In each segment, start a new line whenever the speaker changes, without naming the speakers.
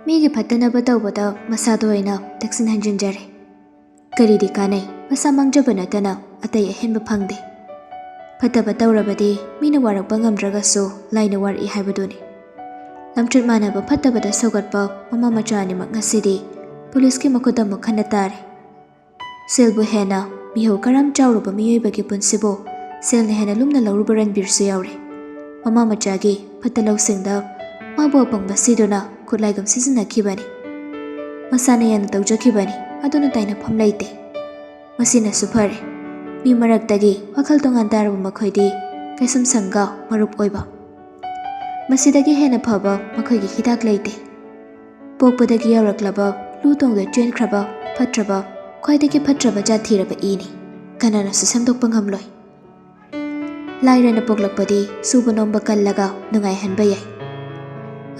ꯃꯤꯒꯤ ꯐꯠꯇꯅꯕ ꯇꯧꯕꯗ ꯃꯁꯥꯗ ꯑꯣꯏꯅ ꯇꯦꯛꯁꯤꯟ ꯍꯟꯖꯤꯟꯖꯔꯦ꯫ ꯀꯔꯤꯗꯤ ꯀꯥꯟꯅꯩ ꯃꯁꯥ ꯃꯥꯡꯖꯕ ꯅꯠꯇꯅ ꯑꯇꯩ ꯑꯍꯦꯟꯕ ꯐꯪꯗꯦ꯫ ꯐꯠꯇꯕ ꯇꯧꯔꯕꯗꯤ ꯃꯤꯅ ꯋꯥꯔꯛꯄ ꯉꯝꯗ꯭ꯔꯒꯁꯨ ꯂꯥꯏꯅ ꯋꯥꯔꯛꯏ ꯍꯥꯏꯕꯗꯨꯅꯤ꯫ ꯂꯝꯆꯠ ꯃꯥꯟꯅꯕ ꯐꯠꯇꯕꯗ ꯁꯧꯒꯠꯄ ꯃꯃꯥ ꯃꯆꯥ ꯑꯅꯤꯃꯛ ꯉꯁꯤꯗꯤ ꯄꯨꯂꯤꯁꯀꯤ ꯃꯈꯨꯠꯇ ꯑꯃꯨꯛ ꯍꯟꯅ ꯇꯥꯔꯦ꯫ ꯁꯦꯜꯕꯨ ꯍꯦꯟꯅ ꯃꯤꯍꯧ ꯀꯔꯝ ꯆꯥꯎꯔꯕ ꯃꯤꯑꯣꯏꯕꯒꯤ ꯄꯨꯟꯁꯤꯕꯨ ꯁꯦꯜꯅ ꯍꯦꯟꯅ ꯂꯨꯝꯅ ꯂꯧꯔꯨꯕ ꯔꯟꯕꯤꯔꯁꯨ ꯌꯥꯎꯔꯦ꯫ ꯃꯃꯥ ꯃꯆꯥꯒꯤ ꯐꯠꯇ ꯂꯧꯁꯤꯡꯗ ꯃꯥꯕꯨ ꯑꯄꯪꯕ ꯁꯤꯗꯨꯅ ꯈꯨꯠꯂꯥꯏꯒꯨꯝ ꯁꯤꯖꯤꯟꯅꯈꯤꯕꯅꯤ꯫ ꯃꯁꯥꯅ ꯌꯥꯝꯅ ꯇꯧꯖꯈꯤꯕꯅꯤ ꯑꯗꯨꯅ ꯇꯥꯏꯅꯐꯝ ꯂꯩꯇꯦ꯫ ꯃꯁꯤꯅꯁꯨ ꯐꯔꯦ ꯃꯤ ꯃꯔꯛꯇꯒꯤ ꯋꯥꯈꯜ ꯇꯣꯉꯥꯟ ꯇꯥꯔꯕ ꯃꯈꯣꯏꯗꯤ ꯀꯩꯁꯨꯝꯁꯪꯒ ꯃꯔꯨꯞ ꯑꯣꯏꯕ꯫ ꯃꯁꯤꯗꯒꯤ ꯍꯦꯟꯅ ꯐꯕ ꯃꯈꯣꯏꯒꯤ ꯍꯤꯗꯥꯛ ꯂꯩꯇꯦ꯫ ꯄꯣꯛꯄꯗꯒꯤ ꯌꯧꯔꯛꯂꯕ ꯂꯨ ꯇꯣꯡꯗ ꯆꯦꯟꯈ꯭ꯔꯕ ꯐꯠꯇ꯭ꯔꯕ ꯈ꯭ꯋꯥꯏꯗꯒꯤ ꯐꯠꯇ꯭ꯔꯕ ꯖꯥꯠ ꯊꯤꯔꯕ ꯏꯅꯤ ꯀꯅꯥꯅꯁꯨ ꯁꯦꯝꯗꯣꯛꯄ ꯉꯝꯂꯣꯏ꯫ ꯂꯥꯏꯔꯅ ꯄꯣꯛꯂꯛꯄꯗꯤ ꯁꯨꯕ ꯅꯣꯝꯕ ꯀꯜꯂꯒ ꯅꯨꯡꯉꯥꯏꯍꯟꯕ ꯌꯥꯏ꯫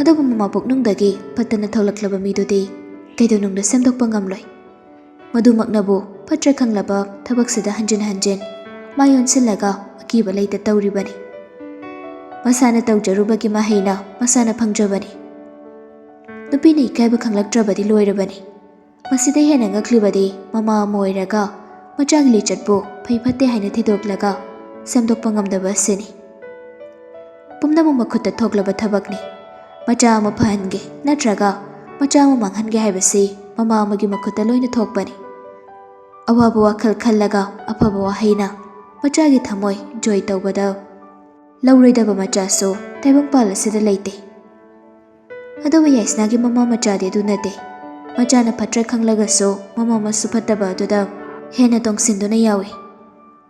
ꯑꯗꯨꯕꯨ ꯃꯃꯥ ꯄꯣꯛꯅꯨꯡꯗꯒꯤ ꯐꯠꯇꯅ ꯊꯣꯛꯂꯛꯂꯕ ꯃꯤꯗꯨꯗꯤ ꯀꯩꯗꯧꯅꯨꯡꯗ ꯁꯦꯝꯗꯣꯛꯄ ꯉꯝꯂꯣꯏ꯫ ꯃꯗꯨꯃꯛꯅꯕꯨ ꯐꯠꯇ꯭ꯔꯦ ꯈꯪꯂꯕ ꯊꯕꯛꯁꯤꯗ ꯍꯟꯖꯤꯟ ꯍꯟꯖꯤꯟ ꯃꯥꯏ ꯑꯣꯟꯁꯤꯜꯂꯒ ꯑꯀꯤꯕ ꯂꯩꯇ ꯇꯧꯔꯤꯕꯅꯤ꯫ ꯃꯁꯥꯅ ꯇꯧꯖꯔꯨꯕꯒꯤ ꯃꯍꯩꯅ ꯃꯁꯥꯅ ꯐꯪꯖꯕꯅꯤ꯫ ꯅꯨꯄꯤꯅ ꯏꯀꯥꯏꯕ ꯈꯪꯂꯛꯇ꯭ꯔꯕꯗꯤ ꯂꯣꯏꯔꯕꯅꯤ꯫ ꯃꯁꯤꯗ ꯍꯦꯟꯅ ꯉꯛꯂꯤꯕꯗꯤ ꯃꯃꯥ ꯑꯃ ꯑꯣꯏꯔꯒ ꯃꯆꯥꯒꯤ ꯂꯤꯆꯠꯄꯨ ꯐꯩ ꯐꯠꯇꯦ ꯍꯥꯏꯅ ꯊꯤꯗꯣꯛꯂꯒ ꯁꯦꯝꯗꯣꯛꯄ ꯉꯝꯗꯕ ꯑꯁꯤꯅꯤ꯫ ꯄꯨꯝꯅꯃꯛ ꯃꯈꯨꯠꯇ ꯊꯣꯛꯂꯕ ꯊꯕꯛꯅꯤ꯫ ꯃꯆꯥ ꯑꯃ ꯐꯍꯟꯒꯦ ꯅꯠꯇ꯭ꯔꯒ ꯃꯆꯥ ꯑꯃ ꯃꯥꯡꯍꯟꯒꯦ ꯍꯥꯏꯕꯁꯤ ꯃꯃꯥ ꯑꯃꯒꯤ ꯃꯈꯨꯠꯇ ꯂꯣꯏꯅ ꯊꯣꯛꯄꯅꯤ꯫ ꯑꯋꯥꯕ ꯋꯥꯈꯜ ꯈꯜꯂꯒ ꯑꯐꯕ ꯋꯥꯍꯩꯅ ꯃꯆꯥꯒꯤ ꯊꯃꯣꯏ ꯖꯣꯏ ꯇꯧꯕꯗ ꯂꯧꯔꯣꯏꯗꯕ ꯃꯆꯥꯁꯨ ꯇꯥꯏꯕꯪꯄꯥꯜ ꯑꯁꯤꯗ ꯂꯩꯇꯦ꯫ ꯑꯗꯨꯕꯨ ꯌꯥꯏꯁꯅꯥꯒꯤ ꯃꯃꯥ ꯃꯆꯥꯗꯤ ꯑꯗꯨ ꯅꯠꯇꯦ꯫ ꯃꯆꯥꯅ ꯐꯠꯇ꯭ꯔꯦ ꯈꯪꯂꯒꯁꯨ ꯃꯃꯥ ꯑꯃꯁꯨ ꯐꯠꯇꯕ ꯑꯗꯨꯗ ꯍꯦꯟꯅ ꯇꯣꯡꯁꯤꯟꯗꯨꯅ ꯌꯥꯎꯏ꯫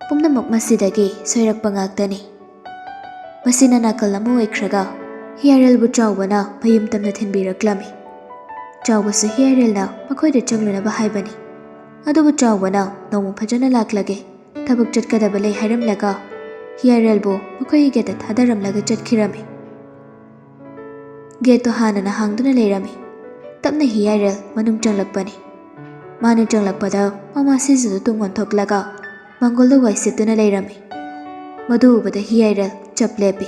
ꯄꯨꯝꯅꯃꯛ ꯃꯁꯤꯗꯒꯤ ꯁꯣꯏꯔꯛꯄ ꯉꯥꯛꯇꯅꯤ꯫ ꯃꯁꯤꯅ ꯅꯥꯀꯜ ꯑꯃ ꯑꯣꯏꯈ꯭ꯔꯒ ꯍꯤꯌꯥꯔꯦꯜꯕꯨ ꯆꯥꯎꯕꯅ ꯃꯌꯨꯝ ꯇꯝꯅ ꯊꯤꯟꯕꯤꯔꯛꯂꯝꯃꯤ꯫ ꯆꯥꯎꯕꯁꯨ ꯍꯤꯌꯥꯔꯦꯜꯅ ꯃꯈꯣꯏꯗ ꯆꯪꯂꯨꯅꯕ ꯍꯥꯏꯕꯅꯤ꯫ ꯑꯗꯨꯕꯨ ꯆꯥꯎꯕꯅ ꯅꯣꯡꯃ ꯐꯖꯅ ꯂꯥꯛꯂꯒꯦ ꯊꯕꯛ ꯆꯠꯀꯗꯕ ꯂꯩ ꯍꯥꯏꯔꯝꯂꯒ ꯍꯤꯌꯥꯔꯦꯜꯕꯨ ꯃꯈꯣꯏꯒꯤ ꯒꯦꯠꯇ ꯊꯥꯗꯔꯝꯂꯒ ꯆꯠꯈꯤꯔꯝꯃꯤ꯫ ꯒꯦꯠꯇꯣ ꯍꯥꯟꯅꯅ ꯍꯥꯡꯗꯨꯅ ꯂꯩꯔꯝꯃꯤ꯫ ꯇꯞꯅ ꯍꯤꯌꯥꯔꯦꯜ ꯃꯅꯨꯡ ꯆꯪꯂꯛꯄꯅꯤ꯫ ꯃꯥꯅ ꯆꯪꯂꯛꯄꯗ ꯃꯃꯥ ꯁꯤꯖꯗꯨ ꯇꯨꯡ ꯑꯣꯟꯊꯣꯛꯂꯒ ꯃꯥꯡꯒꯣꯜꯗ ꯋꯥꯏ ꯁꯤꯠꯇꯨꯅ ꯂꯩꯔꯝꯃꯤ꯫ ꯃꯗꯨ ꯎꯕꯗ ꯍꯤꯌꯥꯔꯦꯜ ꯆꯞ ꯂꯦꯞꯄꯤ꯫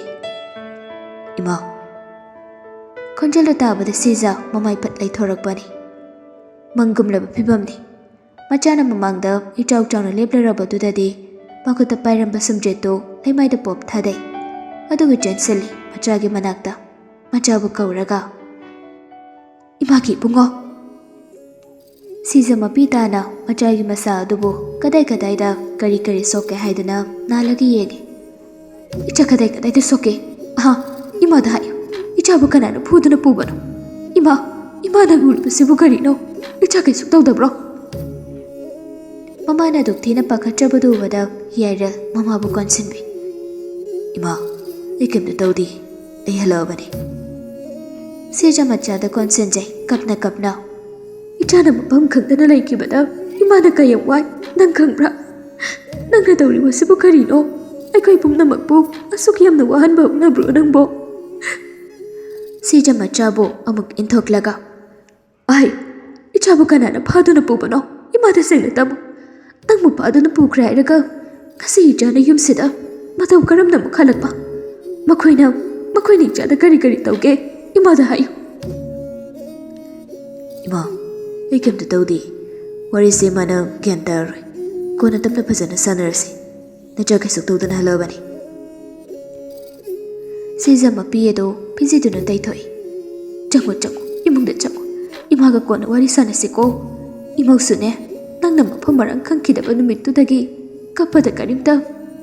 ꯏꯃꯥ! ꯈꯣꯟꯖꯦꯜꯗꯨ ꯇꯥꯕꯗ ꯁꯤꯖ ꯃꯃꯥꯏ ꯐꯠ ꯂꯩꯊꯣꯔꯛꯄꯅꯤ꯫ ꯃꯪꯒꯨꯝꯂꯕ ꯐꯤꯚꯝꯅꯤ꯫ ꯃꯆꯥꯅ ꯃꯃꯥꯡꯗ ꯏꯆꯥꯎ ꯆꯥꯎꯅ ꯂꯦꯞꯂꯔꯕꯗꯨꯗꯗꯤ ꯃꯈꯨꯠꯇ ꯄꯥꯏꯔꯝꯕ ꯁꯨꯝꯖꯦꯠꯇꯨ ꯂꯩꯃꯥꯏꯗ ꯄꯣꯞ ꯊꯥꯗꯩ꯫ ꯑꯗꯨꯒ ꯆꯦꯟꯁꯤꯜꯂꯤ ꯃꯆꯥꯒꯤ ꯃꯅꯥꯛꯇ ꯃꯆꯥꯕꯨ ꯀꯧꯔꯒ ꯏꯃꯥꯒꯤ ꯏꯕꯨꯡꯉꯣ! ꯁꯤꯖ ꯃꯄꯤ ꯇꯥꯅ ꯃꯆꯥꯒꯤ ꯃꯁꯥ ꯑꯗꯨꯕꯨ ꯀꯗꯥꯏ ꯀꯗꯥꯏꯗ ꯀꯔꯤ ꯀꯔꯤ ꯁꯣꯛꯀꯦ ꯍꯥꯏꯗꯨꯅ ꯅꯥꯜꯂꯒ ꯌꯦꯡꯉꯤ꯫ ꯏꯆꯥ ꯀꯗꯥꯏ ꯀꯗꯥꯏꯗ ꯁꯣꯛꯀꯦ? ꯏꯃꯥꯗ ꯍꯥꯏꯌꯨ꯫ ꯏꯆꯥꯕꯨ ꯀꯅꯥꯅ ꯐꯨꯗꯨꯅ ꯄꯨꯕꯅꯣ? ꯏꯃꯥꯅ ꯎꯔꯤꯕꯁꯤꯕꯨ ꯀꯔꯤꯅꯣ? ꯏꯆꯥ ꯀꯩꯁꯨ ꯇꯧꯗꯕ꯭ꯔꯣ? ꯃꯃꯥꯅ ꯑꯗꯨꯛ ꯊꯤꯅ ꯄꯥꯈꯠꯆꯕꯗꯨ ꯎꯕꯗ ꯍꯤꯌꯥꯔꯦꯜ ꯃꯃꯥꯕꯨ ꯀꯣꯟꯁꯤꯟꯕꯤ꯫ ꯏꯃꯥ! ꯑꯩ ꯀꯩꯝꯇ ꯇꯧꯗꯦ꯫ ꯑꯩ ꯍꯜꯂꯛꯑꯕꯅꯤ꯫ ꯁꯤꯖ ꯃꯆꯥꯗ ꯀꯣꯟꯁꯤꯟꯖꯩ ꯀꯞꯅ ꯀꯞꯅ꯫ ꯏꯆꯥꯅ ꯃꯐꯝ ꯈꯪꯗꯅ ꯂꯩꯈꯤꯕꯗ ꯏꯃꯥꯅ ꯀꯌꯥꯝ ꯋꯥꯏ ꯅꯪ ꯈꯪꯕ꯭ꯔꯥ? ꯅꯪꯅ ꯇꯧꯔꯤꯕꯁꯤꯕꯨ ꯀꯔꯤꯅꯣ? ꯑꯩꯈꯣꯏ ꯄꯨꯝꯅꯃꯛꯄꯨ ꯑꯁꯨꯛ ꯌꯥꯝꯅ ꯋꯥꯍꯟꯕ ꯍꯧꯅꯕ꯭ꯔꯣ ꯅꯪꯕꯣ? ꯁꯤꯖ ꯃꯆꯥꯕꯨ ꯑꯃꯨꯛ ꯏꯟꯊꯣꯛꯂꯒ ꯏꯆꯥꯕꯨ ꯀꯅꯥꯅ ꯐꯥꯗꯨꯅ ꯄꯨꯕꯅꯣ? ꯏꯃꯥ ꯇꯁꯦꯡꯅ ꯇꯥꯃꯨ꯫ ꯅꯪꯕꯨ ꯐꯥꯗꯨꯅ ꯄꯨꯈ꯭ꯔꯦ ꯍꯥꯏꯔꯒ ꯉꯁꯤ ꯏꯆꯥꯅ ꯌꯨꯝꯁꯤꯗ ꯃꯇꯧ ꯀꯔꯝꯅ ꯑꯃꯨꯛ ꯍꯜꯂꯛꯄ? ꯃꯈꯣꯏꯅ ꯏꯆꯥꯗ ꯀꯔꯤ ꯀꯔꯤ ꯇꯧꯒꯦ? ꯏꯃꯥꯗ ꯍꯥꯏꯌꯨ꯫ ꯏꯃꯥ! ꯑꯩ ꯀꯩꯝꯇ ꯇꯧꯗꯦ꯫ ꯋꯥꯔꯤꯁꯦ ꯏꯃꯥꯅ ꯒ꯭ꯌꯥꯟ ꯇꯥꯔꯔꯣꯏ꯫ ꯀꯣꯟꯅ ꯇꯞꯅ ꯐꯖꯅ ꯁꯥꯟꯅꯔꯁꯤ꯫ ꯅꯆꯥ ꯀꯩꯁꯨ ꯇꯧꯗꯅ ꯍꯜꯂꯛꯑꯕꯅꯤ꯫ ꯁꯤꯖ ꯃꯄꯤ ꯑꯗꯨ ꯐꯤꯖꯤꯗꯨꯅ ꯇꯩꯊꯣꯛꯏ꯫ ꯆꯪꯉꯣ ꯏꯃꯨꯡꯗ ꯆꯪꯉꯣ꯫ ꯏꯃꯥꯒ ꯀꯣꯟꯅ ꯋꯥꯔꯤ ꯁꯥꯟꯅꯁꯤꯀꯣ꯫ ꯏꯃꯧꯁꯨꯅꯦ ꯅꯪꯅ ꯃꯐꯝ ꯃꯔꯥꯡ ꯈꯪꯈꯤꯗꯕ ꯅꯨꯃꯤꯠꯇꯨꯗꯒꯤ ꯀꯞꯄꯗ ꯀꯔꯤꯝꯇ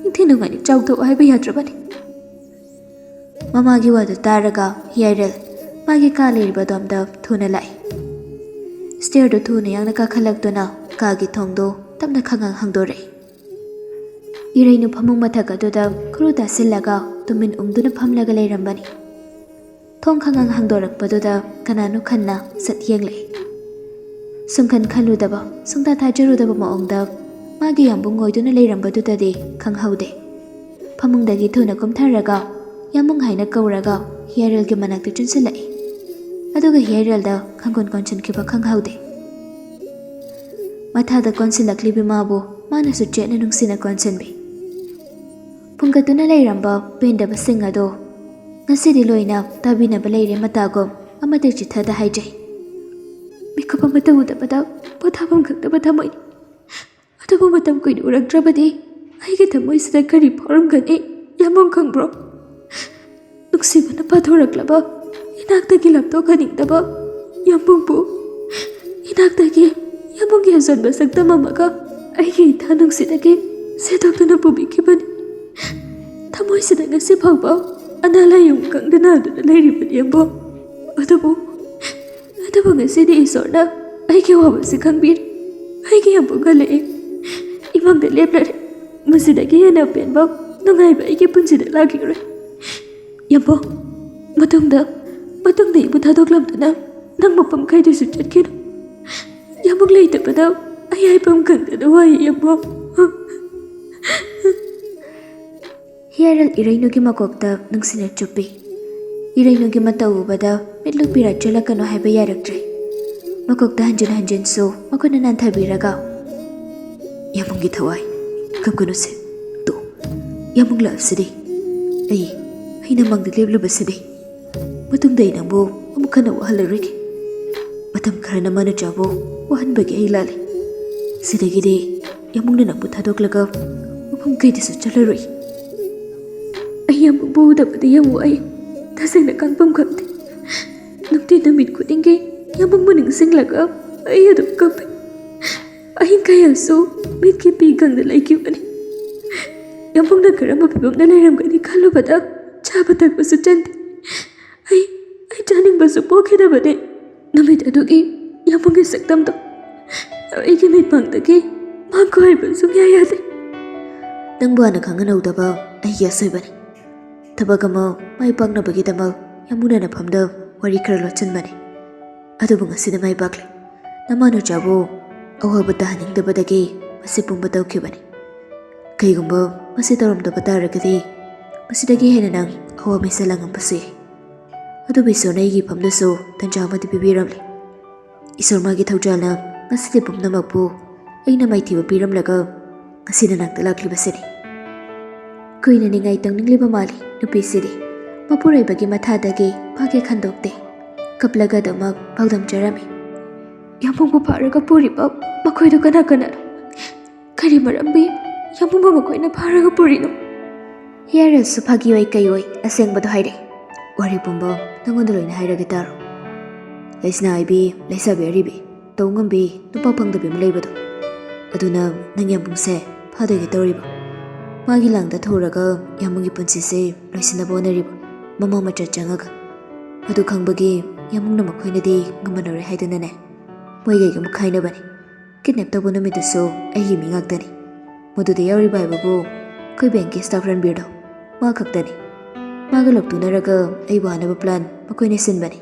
ꯅꯤꯡꯊꯤ ꯅꯨꯡꯉꯥꯏꯅ ꯆꯥꯎꯊꯣꯛ ꯍꯥꯏꯕ ꯌꯥꯗ꯭ꯔꯕꯅꯤ꯫ ꯃꯃꯥꯒꯤ ꯋꯥꯗꯨ ꯇꯥꯔꯒ ꯍꯤꯌꯥꯔꯦꯜ ꯃꯥꯒꯤ ꯀꯥ ꯂꯩꯔꯤꯕ ꯑꯗꯣꯝꯗ ꯊꯨꯅ ꯂꯥꯛꯏ꯫ ꯁ꯭ꯇꯦꯌꯔꯗꯨ ꯊꯨꯅ ꯌꯥꯡꯅ ꯀꯥꯈꯠꯂꯛꯇꯨꯅ ꯀꯥꯒꯤ ꯊꯣꯡꯗꯨ ꯇꯞꯅ ꯈꯪꯉꯪ ꯍꯥꯡꯗꯣꯔꯛꯏ꯫ ꯏꯔꯩꯅꯨ ꯐꯃꯨꯡ ꯃꯊꯛ ꯑꯗꯨꯗ ꯈꯨꯔꯨ ꯇꯥꯁꯤꯜꯂꯒ ꯇꯨꯃꯤꯟ ꯎꯪꯗꯨꯅ ꯐꯝꯂꯒ ꯂꯩꯔꯝꯕꯅꯤ꯫ ꯊꯣꯡ ꯈꯪꯉꯪ ꯍꯥꯡꯗꯣꯔꯛꯄꯗꯨꯗ ꯀꯅꯥꯅꯣ ꯈꯟꯅ ꯁꯠ ꯌꯦꯡꯂꯛꯏ꯫ ꯁꯨꯡꯈꯟ ꯈꯜꯂꯨꯗꯕ ꯁꯨꯡꯊꯥ ꯊꯥꯖꯔꯨꯗꯕ ꯃꯑꯣꯡꯗ ꯃꯥꯒꯤ ꯌꯥꯝꯕꯨꯡ ꯑꯣꯏꯗꯨꯅ ꯂꯩꯔꯝꯕꯗꯨꯗꯗꯤ ꯈꯪꯍꯧꯗꯦ꯫ ꯐꯃꯨꯡꯗꯒꯤ ꯊꯨꯅ ꯀꯨꯝꯊꯔꯒ ꯌꯥꯝꯕꯨꯡ ꯍꯥꯏꯅ ꯀꯧꯔꯒ ꯍꯤꯌꯥꯔꯦꯜꯒꯤ ꯃꯅꯥꯛꯇ ꯆꯪꯁꯤꯜꯂꯛꯏ꯫ ꯑꯗꯨꯒ ꯍꯤꯌꯥꯔꯦꯜꯗ ꯈꯪꯒꯣꯟ ꯀꯣꯟꯁꯤꯟꯈꯤꯕ ꯈꯪꯍꯧꯗꯦ꯫ ꯃꯊꯥꯗ ꯀꯣꯟꯁꯤꯜꯂꯛꯂꯤꯕꯤ ꯃꯥꯕꯨ ꯃꯥꯅꯁꯨ ꯆꯦꯠꯅ ꯅꯨꯡꯁꯤꯅ ꯀꯣꯟꯁꯤꯟꯕꯤ꯫ ꯐꯨꯡꯒꯠꯇꯨꯅ ꯂꯩꯔꯝꯕ ꯄꯦꯟꯗꯕꯁꯤꯡ ꯑꯗꯣ ꯉꯁꯤꯗꯤ ꯂꯣꯏꯅ ꯇꯥꯕꯤꯅꯕ ꯂꯩꯔꯦ ꯃꯇꯥꯒꯨꯝ ꯑꯃꯠꯇ ꯆꯤꯊꯗ ꯍꯥꯏꯖꯩ꯫ ꯑꯃꯠꯇ ꯎꯗꯕꯗ ꯄꯣꯊꯥꯐꯝ ꯈꯪꯗꯕ ꯊꯝꯃꯣꯏꯅꯤ. ꯑꯗꯨꯕꯨ ꯃꯇꯝ ꯀꯨꯏꯅ ꯎꯔꯛꯇ꯭ꯔꯕꯗꯤ ꯑꯩꯒꯤ ꯊꯃꯣꯏꯁꯤꯗ ꯀꯔꯤ ꯐꯥꯎꯔꯝꯒꯅꯤ ꯌꯥꯝꯕꯨꯡ ꯈꯪꯕ꯭ꯔꯣ? ꯅꯨꯡꯁꯤꯕꯅ ꯄꯥꯊꯣꯔꯛꯂꯕ ꯏꯅꯥꯛꯇꯒꯤ ꯂꯥꯞꯊꯣꯛꯍꯟꯅꯤꯡꯗꯕ ꯌꯥꯝꯕꯨꯡꯕꯨ ꯏꯅꯥꯛꯇꯒꯤ ꯌꯥꯝꯕꯨꯡꯒꯤ ꯑꯆꯣꯟꯕ ꯁꯛꯇꯝ ꯑꯃꯒ ꯑꯩꯒꯤ ꯏꯊꯥ ꯅꯨꯡꯁꯤꯗꯒꯤ ꯁꯦꯗꯣꯛꯇꯨꯅ ꯄꯨꯕꯤꯈꯤꯕꯅꯤ. ꯊꯃꯣꯏꯁꯤꯗ ꯉꯁꯤ ꯐꯥꯎꯕ ꯑꯅꯥ ꯂꯥꯏꯌꯣꯡ ꯈꯪꯗꯅ ꯑꯗꯨꯅ ꯂꯩꯔꯤꯕꯅꯤ ꯌꯥꯝꯕꯨꯡ. ꯑꯗꯨꯕꯨ ꯉꯁꯤꯗꯤ ꯏꯁꯣꯔꯅ ꯑꯩꯒꯤ ꯑꯋꯥꯕꯁꯤ ꯈꯪꯕꯤꯔꯦ. ꯑꯩꯒꯤ ꯌꯥꯝꯕꯨꯡ ꯍꯜꯂꯛꯑꯦ. ꯏꯃꯥꯡꯗ ꯂꯦꯞꯂꯔꯦ. ꯃꯁꯤꯗꯒꯤ ꯍꯦꯟꯅ ꯄꯦꯟꯕ ꯅꯨꯡꯉꯥꯏꯕ ꯑꯩꯒꯤ ꯄꯨꯟꯁꯤꯗ ꯂꯥꯛꯈꯤꯔꯣꯏ. ꯌꯥꯝꯕꯨꯡ, ꯃꯇꯨꯡꯗ ꯏꯕꯨ ꯊꯥꯗꯣꯛꯂꯝꯗꯨꯅ ꯅꯪ ꯃꯐꯝ ꯀꯥꯏꯗꯁꯨ ꯆꯠꯈꯤꯅꯨ. ꯌꯥꯝꯕꯨꯡ ꯂꯩꯇꯕꯗ ꯑꯩ ꯍꯥꯏꯐꯝ ꯈꯪꯗꯅ ꯋꯥꯏ ꯌꯥꯝꯕꯨꯡ. ꯍꯤꯌꯥꯔꯦꯜ ꯏꯔꯩꯅꯨꯒꯤ ꯃꯀꯣꯛꯇ ꯅꯨꯡꯁꯤꯅ ꯆꯨꯞꯄꯤ. ꯏꯔꯩꯅꯨꯒꯤ ꯃꯇꯧ ꯎꯕꯗ ꯃꯤꯠꯂꯨ ꯄꯤꯔꯥꯠꯆꯜꯂꯛꯀꯅꯣ ꯍꯥꯏꯕ ꯌꯥꯔꯛꯇ꯭ꯔꯦ. ꯃꯀꯣꯛꯇ ꯍꯟꯖꯤꯟ ꯍꯟꯖꯤꯟꯁꯨ ꯃꯈꯣꯏꯅ ꯅꯥꯟꯊꯕꯤꯔꯒ ꯌꯥꯝꯕꯨꯡꯒꯤ ꯊꯋꯥꯏ ꯀꯞꯀꯅꯨꯁꯦ. ꯇꯣ ꯌꯥꯝꯕꯨꯡ ꯂꯥꯛꯑꯕꯁꯤꯗꯤ ꯑꯩꯅ ꯃꯪꯗ ꯂꯦꯞꯂꯨꯕꯁꯤꯗꯤ ꯃꯇꯨꯡꯗ ꯑꯩ ꯅꯪꯕꯨ ꯑꯃꯨꯛ ꯍꯟꯅ ꯋꯥꯍꯜꯂꯔꯣꯏꯒꯦ. ꯃꯇꯝ ꯈꯔꯅ ꯃꯅꯆꯥꯕꯨ ꯋꯥꯍꯟꯕꯒꯤ ꯑꯩ ꯂꯥꯜꯂꯤ. ꯁꯤꯗꯒꯤꯗꯤ ꯌꯥꯝꯕꯨꯡꯅ ꯅꯪꯕꯨ ꯊꯥꯗꯣꯛꯂꯒ ꯃꯐꯝ ꯀꯩꯗꯁꯨ ꯆꯠꯂꯔꯣꯏ. ꯑꯩ ꯌꯥꯝꯕꯨꯡꯕꯨ ꯎꯗꯕꯗꯤ ꯌꯥꯝ ꯋꯥꯏ. ꯇꯁꯦꯡꯅ ꯈꯪꯐꯝ ꯈꯪꯗꯦ. ꯅꯨꯡꯇꯤ ꯅꯨꯃꯤꯠ ꯈꯨꯗꯤꯡꯒꯤ ꯌꯥꯝꯕꯨꯡꯕꯨ ꯅꯤꯡꯁꯤꯡꯂꯒ ꯑꯩ ꯑꯗꯨꯝ ꯀꯞꯄꯤ. ꯑꯍꯤꯡ ꯀꯌꯥꯁꯨ ꯃꯤꯠꯀꯤ ꯄꯤ ꯀꯪꯗ ꯂꯩꯈꯤꯕꯅꯤ. ꯌꯥꯝꯕꯨꯡꯅ ꯀꯔꯝꯕ ꯐꯤꯚꯝꯗ ꯂꯩꯔꯝꯒꯅꯤ ꯈꯜꯂꯨꯕꯗ ꯆꯥꯕ ꯊꯛꯄꯁꯨ ꯆꯪꯗꯦ. ꯑꯩ ꯆꯥꯅꯤꯡꯕꯁꯨ ꯄꯣꯛꯈꯤꯗꯕꯅꯤ. ꯅꯨꯃꯤꯠ ꯑꯗꯨꯒꯤ ꯌꯥꯝꯕꯨꯡꯒꯤ ꯁꯛꯇꯝꯗꯣ ꯑꯩꯒꯤ ꯃꯤꯠꯃꯥꯡꯗꯒꯤ ꯃꯥꯡꯈꯣ ꯍꯥꯏꯕ ꯁꯨꯡꯌꯥ ꯌꯥꯗꯦ. ꯅꯪꯕꯨ ꯍꯥꯟꯅ ꯈꯪꯍꯟꯍꯧꯗꯕ ꯑꯩꯒꯤ ꯑꯁꯣꯏꯕꯅꯤ. ꯊꯕꯛ ꯑꯃ ꯃꯥꯏ ꯄꯥꯛꯅꯕꯒꯤꯗꯃꯛ ꯌꯥꯝꯕꯨꯡꯅ ꯅꯐꯝꯗ ꯋꯥꯔꯤ ꯈꯔ ꯂꯣꯠꯁꯤꯟꯕꯅꯤ. ꯑꯗꯨꯕꯨ ꯉꯁꯤꯗ ꯃꯥꯏ ꯄꯥꯛꯂꯦ. ꯅꯃꯥꯅꯆꯥꯕꯨ ꯑꯋꯥꯕ ꯇꯥꯍꯟꯅꯤꯡꯗꯕꯗꯒꯤ ꯃꯁꯤ ꯄꯨꯝꯕ ꯇꯧꯈꯤꯕꯅꯤ. ꯀꯩꯒꯨꯝꯕ ꯃꯁꯤ ꯇꯧꯔꯝꯗꯕ ꯇꯥꯔꯒꯗꯤ ꯃꯁꯤꯗꯒꯤ ꯍꯦꯟꯅ ꯅꯪ ꯑꯋꯥ ꯃꯤꯁꯜꯂꯉꯝꯕꯁꯨ ꯌꯥꯏ. ꯑꯗꯨꯕꯨ ꯏꯁꯣꯔꯅ ꯑꯩꯒꯤ ꯏꯐꯝꯗꯁꯨ ꯇꯟꯖꯥ ꯑꯃꯗꯤ ꯄꯤꯕꯤꯔꯝꯂꯦ. ꯏꯁꯣꯔ ꯃꯥꯒꯤ ꯊꯧꯖꯥꯜꯅ ꯉꯁꯤꯗꯤ ꯄꯨꯝꯅꯃꯛꯄꯨ ꯑꯩꯅ ꯃꯥꯏꯊꯤꯕ ꯄꯤꯔꯝꯂꯒ ꯉꯁꯤꯅ ꯅꯥꯛꯇ ꯂꯥꯛꯂꯤꯕꯁꯤꯅꯤ. ꯀꯨꯏꯅ ꯅꯤꯡꯉꯥꯏ ꯇꯧꯅꯤꯡꯂꯤꯕ ꯃꯥꯜꯂꯤ ꯅꯨꯄꯤꯁꯤꯗꯤ. ꯃꯄꯨꯔꯣꯏꯕꯒꯤ ꯃꯊꯥꯗꯒꯤ ꯐꯥꯒꯦ ꯈꯟꯗꯣꯛꯇꯦ. ꯀꯞꯂꯒ ꯑꯗꯨꯃꯛ ꯄꯥꯎꯗꯝꯖꯔꯝꯃꯤ. ꯌꯥꯝꯕꯨꯡꯕꯨ ꯐꯥꯔꯒ ꯄꯨꯔꯤꯕ ꯃꯈꯣꯏꯗꯨ ꯀꯅꯥꯅꯣ? ꯀꯔꯤ ꯃꯔꯝꯒꯤ ꯌꯥꯝꯕꯨꯡꯕꯨ ꯃꯈꯣꯏꯅ ꯐꯥꯔꯒ ꯄꯨꯔꯤꯅꯣ? ꯍꯤꯌꯥꯔꯦꯜꯁꯨ ꯐꯥꯒꯤ ꯑꯣꯏ ꯀꯩ ꯑꯣꯏ ꯑꯁꯦꯡꯕꯗꯣ ꯍꯥꯏꯔꯛꯏ. ꯋꯥꯔꯤ ꯄꯨꯝꯕ ꯅꯪꯉꯣꯟꯗ ꯂꯣꯏꯅ ꯍꯥꯏꯔꯒ ꯇꯥꯔꯣ. ꯂꯩꯁꯅꯥ ꯍꯥꯏꯕꯤ ꯂꯩꯁꯥꯕꯤ ꯑꯔꯤꯕꯤ ꯇꯧ ꯉꯝꯕꯤ ꯅꯨꯄꯥ ꯐꯪꯗꯕꯤ ꯑꯃ ꯂꯩꯕꯗꯣ ꯑꯗꯨꯅ ꯅꯪ ꯌꯥꯝꯕꯨꯡꯁꯦ ꯐꯥꯗꯣꯏꯒꯦ ꯇꯧꯔꯤꯕ. ꯃꯥꯒꯤ ꯂꯥꯡꯗ ꯊꯨꯔꯒ ꯌꯥꯝꯕꯨꯡꯒꯤ ꯄꯨꯟꯁꯤꯁꯦ ꯂꯣꯏꯁꯤꯟꯅꯕ ꯍꯣꯠꯅꯔꯤꯕ ꯃꯃꯥ ꯃꯆꯥ ꯆꯪꯉꯒ. ꯑꯗꯨ ꯈꯪꯕꯒꯤ ꯌꯥꯝꯕꯨꯡꯅ ꯃꯈꯣꯏꯅꯗꯤ ꯉꯝꯃꯟꯅꯔꯣꯏ ꯍꯥꯏꯗꯨꯅꯅꯦ ꯃꯣꯏꯒꯩꯒ ꯑꯃꯨꯛ ꯈꯥꯏꯅꯕꯅꯤ. ꯀꯤꯗꯅꯦꯞ ꯇꯧꯕ ꯅꯨꯃꯤꯠꯇꯨꯁꯨ ꯑꯩꯒꯤ ꯃꯤ ꯉꯥꯛꯇꯅꯤ. ꯃꯗꯨꯗ ꯌꯥꯎꯔꯤꯕ ꯍꯥꯏꯕꯕꯨ ꯑꯩꯈꯣꯏ ꯕꯦꯡꯀꯤ ꯁ꯭ꯇꯥꯐ ꯔꯟꯕꯤꯔꯗꯣ ꯃꯥ ꯈꯛꯇꯅꯤ. ꯃꯥꯒ ꯂꯧꯇꯨꯅꯔꯒ ꯑꯩꯕꯨ ꯍꯥꯟꯅꯕ ꯄ꯭ꯂꯥꯟ ꯃꯈꯣꯏꯅ ꯁꯤꯟꯕꯅꯤ.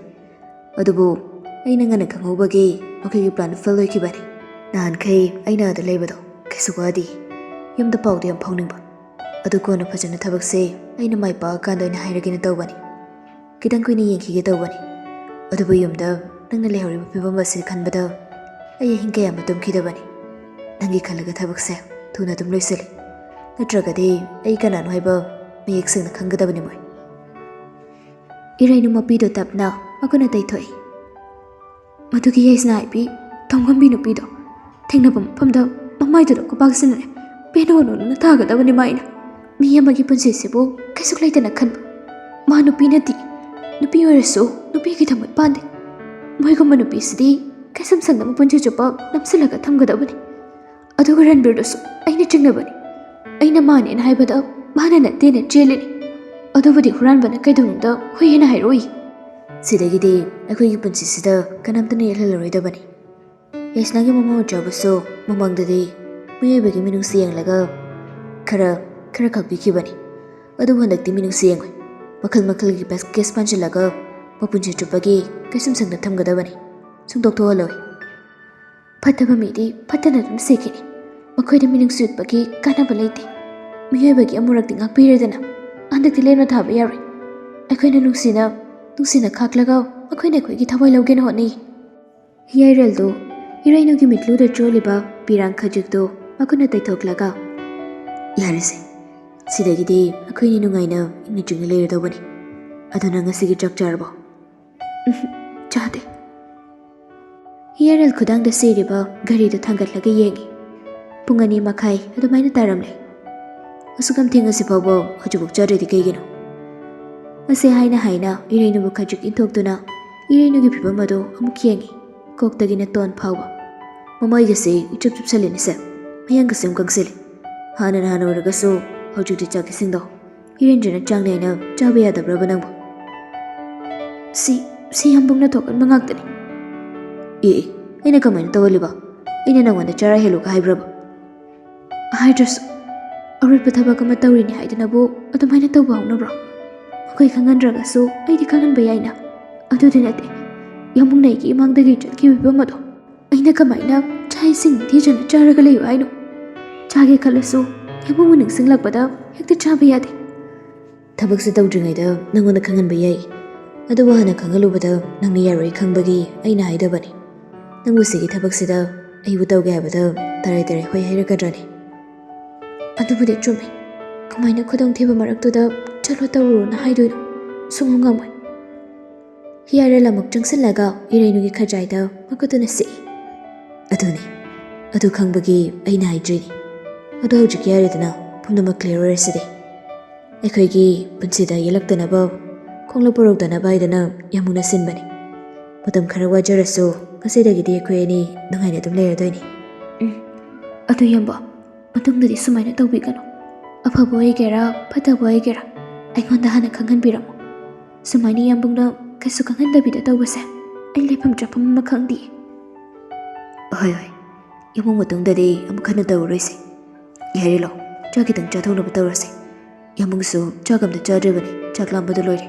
ꯑꯗꯨꯕꯨ ꯑꯩꯅ ꯉꯟꯅ ꯈꯪꯍꯧꯕꯒꯤ ꯃꯈꯣꯏꯒꯤ ꯄ꯭ꯂꯥꯟ ꯐꯦꯜ ꯑꯣꯏꯈꯤꯕꯅꯤ. ꯅꯍꯥꯟꯈꯩ ꯑꯩꯅ ꯑꯗ ꯂꯩꯕꯗꯣ ꯀꯩꯁꯨ ꯋꯥꯗꯤ. ꯌꯨꯝꯗ ꯄꯥꯎꯗ ꯌꯥꯝ ꯐꯥꯎꯅꯤꯡꯕ. ꯑꯗꯨ ꯀꯣꯟꯅ ꯐꯖꯅ ꯊꯕꯛꯁꯦ ꯑꯩꯅ ꯃꯥꯏ ꯄꯥꯛꯑꯀꯥꯟꯗ ꯑꯣꯏꯅ ꯍꯥꯏꯔꯒꯦꯅ ꯇꯧꯕꯅꯤ. ꯈꯤꯇꯪ ꯀꯨꯏꯅ ꯌꯦꯡꯈꯤꯒꯦ ꯇꯧꯕꯅꯤ. ꯑꯗꯨꯕꯨ ꯌꯨꯝꯗ ꯅꯪꯅ ꯂꯩꯍꯧꯔꯤꯕ ꯐꯤꯕꯝ ꯑꯁꯤ ꯈꯟꯕꯗ ꯑꯩ ꯑꯍꯤꯡ ꯀꯌꯥ ꯑꯃ ꯇꯨꯝꯈꯤꯗꯕꯅꯤ. ꯅꯪꯒꯤ ꯈꯜꯂꯒ ꯊꯕꯛꯁꯦ ꯊꯨꯅ ꯑꯗꯨꯝ ꯂꯣꯏꯁꯤꯜꯂꯤ. ꯅꯠꯇ꯭ꯔꯒꯗꯤ ꯑꯩ ꯀꯅꯥꯅꯣ ꯍꯥꯏꯕ ꯃꯌꯦꯛ ꯁꯦꯡꯅ ꯈꯪꯒꯗꯕꯅꯤ ꯃꯣꯏ. ꯏꯔꯩꯅꯨ ꯃꯄꯤꯗꯣ ꯇꯞꯅ ꯃꯈꯨꯠꯅ ꯇꯩꯊꯣꯛꯏ. ꯃꯗꯨꯒꯤ ꯌꯥꯏꯁꯅꯥ ꯍꯥꯏꯕꯤ ꯊꯣꯡꯉꯝꯕꯤ ꯅꯨꯄꯤꯗꯣ ꯊꯦꯡꯅꯕ ꯃꯐꯝꯗ ꯃꯃꯥꯏꯗꯨꯗ ꯈꯨꯄꯥꯛꯁꯤꯅꯅꯦ ꯄꯦꯟꯅ ꯋꯥꯅꯣꯅ ꯊꯥꯒꯗꯕꯅꯤ ꯃꯥꯏꯅ. ꯃꯤ ꯑꯃꯒꯤ ꯄꯨꯟꯁꯤꯁꯤꯕꯨ ꯀꯩꯁꯨ ꯂꯩꯇꯅ ꯈꯟꯕ. ꯃꯥ ꯅꯨꯄꯤ ꯅꯠꯇꯦ. ꯅꯨꯄꯤ ꯑꯣꯏꯔꯁꯨ ꯅꯨꯄꯤꯒꯤ ꯊꯃꯣꯏ ꯄꯥꯟꯗꯦ. ꯃꯣꯏꯒꯨꯝꯕ ꯅꯨꯄꯤꯁꯤꯗꯤ ꯀꯩꯁꯨꯝ ꯁꯪꯗ ꯃꯄꯨꯟꯁꯤ ꯆꯨꯞꯄ ꯅꯝꯁꯤꯜꯂꯒ ꯊꯝꯒꯗꯕꯅꯤ. ꯑꯗꯨꯒ ꯔꯟꯕꯤꯔꯗꯨꯁꯨ ꯑꯩꯅ ꯆꯤꯡꯅꯕꯅꯤ. ꯑꯩꯅ ꯃꯥꯅꯦꯅ ꯍꯥꯏꯕꯗ ꯃꯥꯅ ꯅꯠꯇꯦꯅ ꯆꯦꯜꯂꯤꯅꯤ. ꯑꯗꯨꯕꯨꯗꯤ ꯍꯨꯔꯥꯟꯕꯅ ꯀꯩꯗꯧꯅꯨꯡꯗ ꯍꯨꯏꯅ ꯍꯥꯏꯔꯛꯏ. ꯁꯤꯗꯒꯤꯗꯤ ꯑꯩꯈꯣꯏꯒꯤ ꯄꯨꯟꯁꯤꯁꯤꯗ ꯀꯅꯥꯝꯇꯅ ꯌꯦꯠꯍꯜꯂꯔꯣꯏꯗꯕꯅꯤ. ꯌꯥꯏꯁꯅꯥꯒꯤ ꯃꯃꯥ ꯃꯆꯥꯕꯨꯁꯨ ꯃꯃꯥꯡꯗꯗꯤ ꯃꯤꯑꯣꯏꯕꯒꯤ ꯃꯤꯅꯨꯡꯁꯤ ꯌꯦꯡꯂꯒ ꯈꯔ ꯈꯥꯛꯄꯤꯈꯤꯕꯅꯤ. ꯑꯗꯨꯕꯨ ꯍꯟꯗꯛꯇꯤ ꯃꯤꯅꯨꯡꯁꯤ ꯌꯦꯡꯉꯣꯏ. ꯃꯈꯜ ꯃꯈꯜꯒꯤ ꯀꯦꯁ ꯄꯥꯟꯁꯤꯜꯂꯒ ꯃꯄꯨꯟꯁꯤ ꯆꯨꯞꯄꯒꯤ ꯀꯩꯁꯨꯝ ꯁꯪꯅ ꯊꯝꯒꯗꯕꯅꯤ. ꯁꯨꯡꯗꯣꯛꯊꯣꯛꯍꯜꯂꯣꯏ. ꯐꯠꯇꯕ ꯃꯤꯗꯤ ꯐꯠꯇꯅ ꯑꯗꯨꯝ ꯁꯤꯈꯤꯅꯤ. ꯃꯈꯣꯏꯗ ꯃꯤꯅꯨꯡꯁꯤ ꯎꯠꯄꯒꯤ ꯀꯥꯟꯅꯕ ꯂꯩꯇꯦ. ꯃꯤꯑꯣꯏꯕꯒꯤ ꯑꯃꯨꯔꯛꯇꯤ ꯉꯥꯛꯄꯤꯔꯦꯗꯅ ꯍꯟꯗꯛꯇꯤ ꯂꯦꯝꯅ ꯊꯥꯕ ꯌꯥꯔꯣꯏ. ꯑꯩꯈꯣꯏꯅ ꯅꯨꯡꯁꯤꯅ ꯈꯥꯛꯂꯒ ꯃꯈꯣꯏꯅ ꯑꯩꯈꯣꯏꯒꯤ ꯊꯋꯥꯏ ꯂꯧꯒꯦꯅ ꯍꯣꯠꯅꯩ. ꯍꯤꯌꯥꯔꯦꯜꯗꯣ ꯏꯔꯩꯅꯨꯒꯤ ꯃꯤꯠꯂꯨꯗ ꯆꯣꯜꯂꯤꯕ ꯄꯤꯔꯥꯡ ꯈꯖꯤꯛꯇꯣ ꯃꯈꯨꯠꯅ ꯇꯩꯊꯣꯛꯂꯒ ꯌꯥꯔꯁꯦ. ꯁꯤꯗꯒꯤꯗꯤ ꯑꯩꯈꯣꯏꯅꯤ ꯅꯨꯡꯉꯥꯏꯅ ꯏꯪꯅ ꯆꯤꯡꯅ ꯂꯩꯔꯗꯧꯕꯅꯤ. ꯑꯗꯨꯅ ꯉꯁꯤꯒꯤ ꯆꯥꯛ ꯆꯥꯔꯕꯣ? ꯆꯥꯗꯦ. ꯍꯤꯌꯔꯦꯜ ꯈꯨꯗꯥꯡꯗ ꯁꯤꯔꯤꯕ ꯘꯔꯤꯗꯨ ꯊꯥꯡꯒꯠꯂꯒ ꯌꯦꯡꯉꯤ. ꯄꯨꯡ 2:30 ꯑꯗꯨꯃꯥꯏꯅ ꯇꯥꯔꯝꯂꯦ. ꯑꯁꯨꯛꯌꯥꯝ ꯊꯦꯡꯉꯁꯤ ꯐꯥꯎꯕ ꯍꯧꯖꯤꯛꯐꯥꯎ ꯆꯥꯗ꯭ꯔꯗꯤ ꯀꯩꯒꯤꯅꯣ? ꯑꯁꯤ ꯍꯥꯏꯅ ꯏꯔꯩꯅꯨꯕꯨ ꯈꯖꯤꯛ ꯏꯟꯊꯣꯛꯇꯨꯅ ꯏꯔꯩꯅꯨꯒꯤ ꯐꯤꯕꯝ ꯑꯗꯨ ꯑꯃꯨꯛ ꯌꯦꯡꯉꯤ. ꯀꯣꯛꯇꯒꯤꯅ ꯇꯣꯟ ꯐꯥꯎꯕ. ꯃꯃꯥꯏꯒꯁꯦ ꯏꯆꯨꯞ ꯆꯨꯞꯁꯜꯂꯤꯅꯦꯁꯦ. ꯃꯌꯥꯡꯒꯁꯦ ꯑꯃꯨꯛ ꯀꯪꯁꯤꯜꯂꯤ. ꯍꯥꯟꯅ ꯑꯣꯏꯔꯒꯁꯨ ꯍꯧꯖꯤꯛꯇꯤ ꯆꯥꯛ ꯏꯁꯤꯡꯗꯣ ꯏꯔꯦꯟꯖꯅ ꯆꯥꯡ ꯅꯥꯏꯅ ꯆꯥꯕ ꯌꯥꯗꯕ꯭ꯔꯕ ꯅꯪꯕꯨ? ꯁꯤ ꯌꯥꯝꯕꯨꯡꯅ ꯊꯣꯛꯍꯟꯕ ꯉꯥꯛꯇꯅꯤ. ꯑꯩꯅ ꯀꯃꯥꯏꯅ ꯇꯧꯍꯜꯂꯤꯕ? ꯑꯩꯅ ꯅꯪꯉꯣꯟꯗ ꯆꯔꯥ ꯍꯦꯜꯂꯨꯒ ꯍꯥꯏꯕ꯭ꯔꯕ? ꯍꯥꯏꯗ꯭ꯔꯁꯨ ꯑꯔꯣꯏꯕ ꯊꯕꯛ ꯑꯃ ꯇꯧꯔꯤꯅꯤ ꯍꯥꯏꯗꯅꯕꯨ ꯑꯗꯨꯃꯥꯏꯅ ꯇꯧꯕ ꯍꯧꯅꯕ꯭ꯔꯣ? ꯑꯩꯈꯣꯏ ꯈꯪꯍꯟꯗ꯭ꯔꯒꯁꯨ ꯑꯩꯗꯤ ꯈꯪꯍꯟꯕ ꯌꯥꯏꯅ. ꯑꯗꯨꯗꯤ ꯅꯠꯇꯦ. ꯌꯥꯝꯕꯨꯡꯅ ꯑꯩꯒꯤ ꯏꯃꯥꯡꯗꯒꯤ ꯆꯠꯈꯤꯕ ꯐꯤꯕꯝ ꯑꯗꯣ ꯑꯩꯅ ꯀꯃꯥꯏꯅ ꯆꯥꯛ ꯏꯁꯤꯡ ꯅꯤꯡꯊꯤꯖꯅ ꯆꯥꯔꯒ ꯂꯩꯌꯨ ꯍꯥꯏꯅꯣ? ꯆꯥꯒꯦ ꯈꯜꯂꯁꯨ ꯌꯥꯝꯕꯨꯡꯕꯨ ꯅꯤꯡꯁꯤꯡꯂꯛꯄꯗ ꯍꯦꯛꯇ ꯆꯥꯕ ꯌꯥꯗꯦ. ꯊꯕꯛꯁꯦ ꯇꯧꯗ꯭ꯔꯤꯉꯩꯗ ꯅꯪꯉꯣꯟꯗ ꯈꯪꯍꯟꯕ ꯌꯥꯏ. ꯑꯗꯨꯕꯨ ꯍꯥꯟꯅ ꯈꯪꯍꯜꯂꯨꯕꯗ ꯅꯪꯅ ꯌꯥꯔꯣꯏ ꯈꯪꯕꯒꯤ ꯑꯩꯅ ꯍꯥꯏꯗꯕꯅꯤ. ꯅꯪꯕꯨ ꯁꯤꯒꯤ ꯊꯕꯛꯁꯤꯗ ꯑꯩꯕꯨ ꯇꯧꯒꯦ ꯍꯥꯏꯕꯗ ꯇꯔꯥꯏ ꯍꯣꯏ ꯍꯥꯏꯔꯛꯀꯗ꯭ꯔꯅꯤ? ꯑꯗꯨꯕꯨꯗꯤ ꯆꯨꯝꯃꯤ. ꯀꯃꯥꯏꯅ ꯈꯨꯗꯣꯡꯊꯤꯕ ꯃꯔꯛꯇꯨꯗ ꯆꯠꯂꯣ ꯇꯧꯔꯨꯔꯣꯅ ꯍꯥꯏꯗꯣꯏꯅꯣ? ꯁꯨꯡꯉꯝ ꯉꯝꯃꯣꯏ. ꯍꯤꯌꯔꯦꯜ ꯑꯃꯨꯛ ꯆꯪꯁꯤꯜꯂꯒ ꯏꯔꯩꯅꯨꯒꯤ ꯈꯖꯥꯏꯗ ꯃꯈꯨꯠꯇꯨꯅ ꯁꯤꯛꯏ. ꯑꯗꯨꯅꯤ. ꯑꯗꯨ ꯈꯪꯕꯒꯤ ꯑꯩꯅ ꯍꯥꯏꯗ꯭ꯔꯤꯅꯤ. ꯑꯗꯣ ꯍꯧꯖꯤꯛ ꯌꯥꯔꯦꯗꯅ ꯄꯨꯝꯅꯃꯛ ꯀ꯭ꯂꯤꯌꯔ ꯑꯣꯏꯔꯁꯤꯗꯤ. ꯑꯩꯈꯣꯏꯒꯤ ꯄꯨꯟꯁꯤꯗ ꯌꯦꯜꯂꯛꯇꯅꯕ ꯈꯣꯡꯂꯞ ꯄꯨꯔꯧꯗꯅꯕ ꯍꯥꯏꯗꯅ ꯌꯥꯝꯕꯨꯡꯅ ꯁꯤꯟꯕꯅꯤ. ꯃꯇꯝ ꯈꯔ ꯋꯥꯖꯔꯁꯨ ꯉꯁꯤꯗꯒꯤꯗꯤ ꯑꯩꯈꯣꯏ ꯑꯅꯤ ꯅꯨꯡꯉꯥꯏꯅ ꯑꯗꯨꯝ ꯂꯩꯔꯗꯣꯏꯅꯤ. ꯑꯗꯨ ꯌꯥꯝꯕ, ꯃꯇꯨꯡꯗꯗꯤ ꯁꯨꯃꯥꯏꯅ ꯇꯧꯕꯤꯒꯅꯨ. ꯑꯐꯕ ꯑꯣꯏꯒꯦꯔꯥ ꯐꯠꯇꯕ ꯑꯣꯏꯒꯦꯔꯥ ꯑꯩꯉꯣꯟꯗ ꯍꯥꯟꯅ ꯈꯪꯍꯟꯕꯤꯔꯝꯃꯨ. ꯁꯨꯃꯥꯏꯅ ꯌꯥꯝꯕꯨꯡꯅ ꯀꯩꯁꯨ ꯈꯪꯍꯟꯗꯕꯤꯗ ꯇꯧꯕꯁꯦ ꯑꯩ ꯂꯩꯐꯝ ꯆꯥꯐꯝ ꯑꯃ ꯈꯪꯗꯤꯌꯦ. ꯍꯣꯏ. ꯌꯥꯝꯕꯨꯡ ꯃꯇꯨꯡꯗꯗꯤ ꯑꯃꯨꯛ ꯍꯟꯅ ꯇꯧꯔꯔꯣꯏꯁꯦ. ꯌꯥꯔꯦ ꯂꯥꯛꯑꯣ, ꯆꯥꯛ ꯈꯤꯇꯪ ꯆꯥꯊꯣꯛꯅꯕ ꯇꯧꯔꯁꯦ. ꯌꯥꯝꯕꯨꯡꯁꯨ ꯆꯥꯛ ꯑꯝꯇ ꯆꯥꯗ꯭ꯔꯤꯕꯅꯤ. ꯆꯥꯛ ꯂꯥꯝꯕꯗ ꯂꯣꯏꯔꯦ.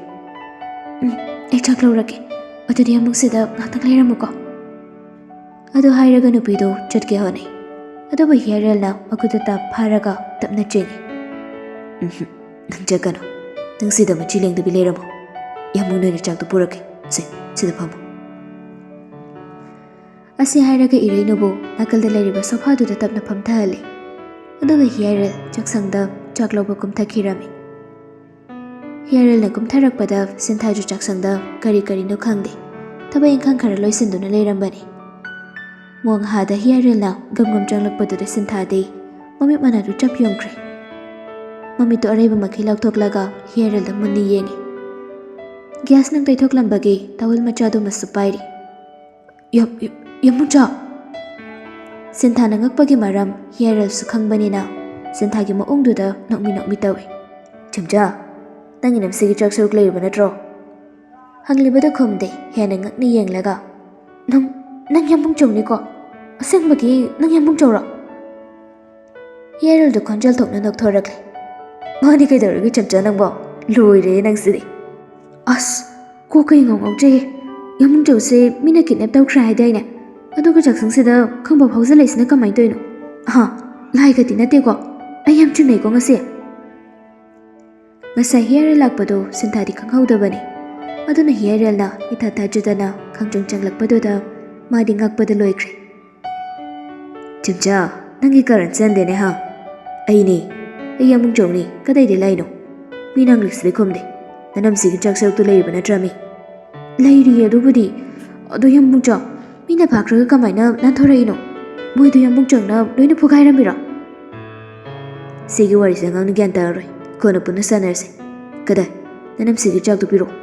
ꯑꯩ ꯆꯥꯛ ꯂꯧꯔꯒꯦ. ꯑꯗꯨꯗꯤ ꯌꯥꯝꯕꯨꯡꯁꯤꯗ ꯉꯥꯛꯇꯪ ꯂꯩꯔꯝꯃꯨꯀꯣ. ꯑꯗꯨ ꯍꯥꯏꯔꯒ ꯅꯨꯄꯤꯗꯨ ꯆꯠꯀꯦ ꯍꯣꯠꯅꯩ. ꯑꯗꯨꯕꯨ ꯍꯤꯌꯔꯦꯜꯅ ꯃꯈꯨꯠꯇ ꯇꯞ ꯐꯥꯔꯒ ꯇꯞꯅ ꯆꯤꯡꯏ. ꯅꯪ ꯆꯠꯀꯅꯨ. ꯅꯪ ꯁꯤꯗ ꯃꯆꯤ ꯂꯦꯡꯗꯕꯤ ꯂꯩꯔꯝꯃꯣ. ꯌꯥꯝꯕꯨꯡ ꯅꯣꯏꯅ ꯆꯥꯛꯇꯣ ꯄꯨꯔꯛꯀꯦ. ꯁꯤꯗ ꯐꯝꯃꯣ. ꯑꯁꯤ ꯍꯥꯏꯔꯒ ꯏꯔꯩꯅꯨꯕꯨ ꯅꯥꯀꯜꯗ ꯂꯩꯔꯤꯕ ꯁꯣꯐꯥꯗꯨꯗ ꯇꯞꯅ ꯐꯝꯊꯍꯜꯂꯤ. ꯑꯗꯨꯒ ꯍꯤꯌꯔꯦꯜ ꯆꯥꯛꯁꯪꯗ ꯆꯥꯛ ꯂꯧꯕ ꯀꯨꯝꯊꯈꯤꯔꯝꯃꯤ. ꯍꯤꯌꯔꯦꯜꯅ ꯀꯨꯝꯊꯔꯛꯄꯗ ꯁꯤꯟꯊꯥꯁꯨ ꯆꯥꯛꯁꯪꯗ ꯀꯔꯤꯅꯣ ꯈꯪꯗꯦ ꯊꯕꯛ ꯏꯪꯈꯥꯡ ꯈꯔ ꯂꯣꯏꯁꯤꯟꯗꯨꯅ ꯂꯩꯔꯝꯕꯅꯤ. ꯃꯣꯡꯍꯥꯗ ꯍꯤꯌꯔꯦꯜꯅ ꯒꯝ ꯆꯪꯂꯛꯄꯗꯨꯗ ꯁꯤꯟꯊꯥꯗꯤ ꯃꯃꯤꯠ ꯃꯅꯥꯗꯨ ꯆꯞ ꯌꯨꯡꯈ꯭ꯔꯦ. ꯃꯃꯤꯠꯇꯨ ꯑꯔꯩꯕ ꯃꯈꯩ ꯂꯧꯊꯣꯛꯂꯒ ꯍꯤꯌꯔꯦꯜꯗ ꯃꯨꯟꯅ ꯌꯦꯡꯉꯤ. ꯒ꯭ꯌꯥꯁ ꯅꯨꯡ ꯇꯩꯊꯣꯛꯂꯝꯕꯒꯤ ꯇꯥꯋꯦꯜ ꯃꯆꯥꯗꯨꯃꯁꯨ ꯄꯥꯏꯔꯤ. ꯌꯥꯝꯕꯨꯡꯆꯥ! ꯁꯤꯟꯊꯥꯅ ꯉꯛꯄꯒꯤ ꯃꯔꯝ ꯍꯤꯌꯔꯦꯜꯁꯨ ꯈꯪꯕꯅꯤꯅ ꯁꯤꯟꯊꯥꯒꯤ ꯃꯑꯣꯡꯗꯨꯗ ꯅꯣꯛꯃꯤ ꯇꯧꯏ. ꯆꯝꯆꯥ, ꯅꯪꯒꯤ ꯅꯝꯁꯤꯒꯤ ꯆꯥꯛ ꯁꯔꯨꯛ ꯂꯩꯔꯤꯕ ꯅꯠꯇ꯭ꯔꯣ? ꯍꯪꯂꯤꯕꯗꯨ ꯈꯨꯝꯗꯦ. ꯍꯦꯟꯅ ꯉꯛꯅ ꯌꯦꯡꯂꯒ ꯅꯪ ꯌꯥꯝꯕꯨꯡꯆꯧꯅꯤꯀꯣ? ꯑꯁꯦꯡꯕꯒꯤ ꯅꯪ ꯌꯥꯝꯕꯨꯡꯆꯧꯔꯣ? ꯍꯤꯌꯔꯦꯜꯗꯨ ꯈꯣꯟꯖꯦꯜ ꯊꯣꯛꯅ ꯅꯣꯛꯊꯣꯔꯛꯂꯦ. ꯃꯥꯗꯤ ꯀꯩꯗꯧꯔꯒꯦ ꯆꯝꯆꯥ ꯅꯪꯕꯣ? ꯂꯣꯏꯔꯦ ꯅꯪꯁꯤꯗꯤ. ꯑꯁ, ꯀꯣꯛꯀ ꯉꯥꯎꯖꯩꯌꯦ. ꯌꯥꯝꯕꯨꯡꯆꯧꯁꯦ ꯃꯤꯅ ꯀꯤꯗꯅꯦꯞ ꯇꯧꯈ꯭ꯔꯦ ꯍꯥꯏꯗꯥꯏꯅꯦ? ꯑꯗꯨꯒ ꯆꯥꯛꯁꯪꯁꯤꯗ ꯈꯪꯕ ꯐꯥꯎꯖꯜꯂꯛꯏꯁꯤꯅ ꯀꯃꯥꯏꯅ ꯇꯧꯔꯤꯅꯣ? ꯂꯥꯏꯒꯗꯤ ꯅꯠꯇꯦꯀꯣ? ꯑꯩ ꯌꯥꯝ ꯆꯤꯡꯅꯩꯀꯣ ꯉꯁꯤ. ꯉꯁꯥꯏ ꯍꯤꯌꯔꯦꯜ ꯂꯥꯛꯄꯗꯣ ꯁꯤꯟꯊꯥꯗꯤ ꯈꯪꯍꯧꯗꯕꯅꯤ. ꯑꯗꯨꯅ ꯍꯤꯌꯔꯦꯜꯅ ꯏꯊꯥ ꯊꯥꯖꯗꯅ ꯈꯪꯆꯪ ꯆꯪꯂꯛꯄꯗꯨꯗ ꯃꯥꯗꯤ ꯉꯛꯄꯗ ꯂꯣꯏꯈ꯭ꯔꯦ. ꯆꯝꯆꯥ, ꯅꯪꯒꯤ ꯀꯔꯟ ꯆꯟꯗꯦꯅꯦ ꯍꯥ? ꯑꯩ ꯌꯥꯝꯕꯨꯡꯆꯧꯅꯤ. ꯀꯗꯥꯏꯗꯩ ꯂꯥꯛꯏꯅꯣ? ꯃꯤꯅ ꯍꯪꯂꯤꯁꯤꯗꯤ ꯈꯨꯝꯗꯦ. ꯅꯅꯝꯁꯤꯒꯤ ꯆꯥꯛ ꯁꯔꯨꯛꯇꯨ ꯂꯩꯔꯤꯕ ꯅꯠꯇ꯭ꯔꯃꯤ? ꯂꯩꯔꯤꯌꯦ ꯑꯗꯨꯕꯨꯗꯤ. ꯑꯗꯣ ꯌꯥꯝꯕꯨꯡꯆꯥ, ꯃꯤꯅ ꯐꯥꯈ꯭ꯔꯒ ꯀꯃꯥꯏꯅ ꯅꯥꯟꯊꯣꯔꯛꯏꯅꯣ? ꯃꯣꯏꯗꯣ ꯌꯥꯝꯕꯨꯡꯆꯧꯅ ꯂꯣꯏꯅ ꯐꯨꯒꯥꯏꯔꯝꯃꯤꯔꯣ? ꯁꯤꯒꯤ ꯋꯥꯔꯤꯁꯦ ꯑꯉꯥꯡꯅ ꯒ꯭ꯌꯥꯟ ꯇꯥꯔꯔꯣꯏ. ꯀꯣꯟꯅ ꯄꯨꯟꯅ ꯁꯥꯟꯅꯔꯁꯦ. ꯀꯗꯥꯏ? ꯅꯅꯝꯁꯤꯒꯤ ꯆꯥꯛꯇꯨ ꯄꯤꯔꯛꯑꯣ.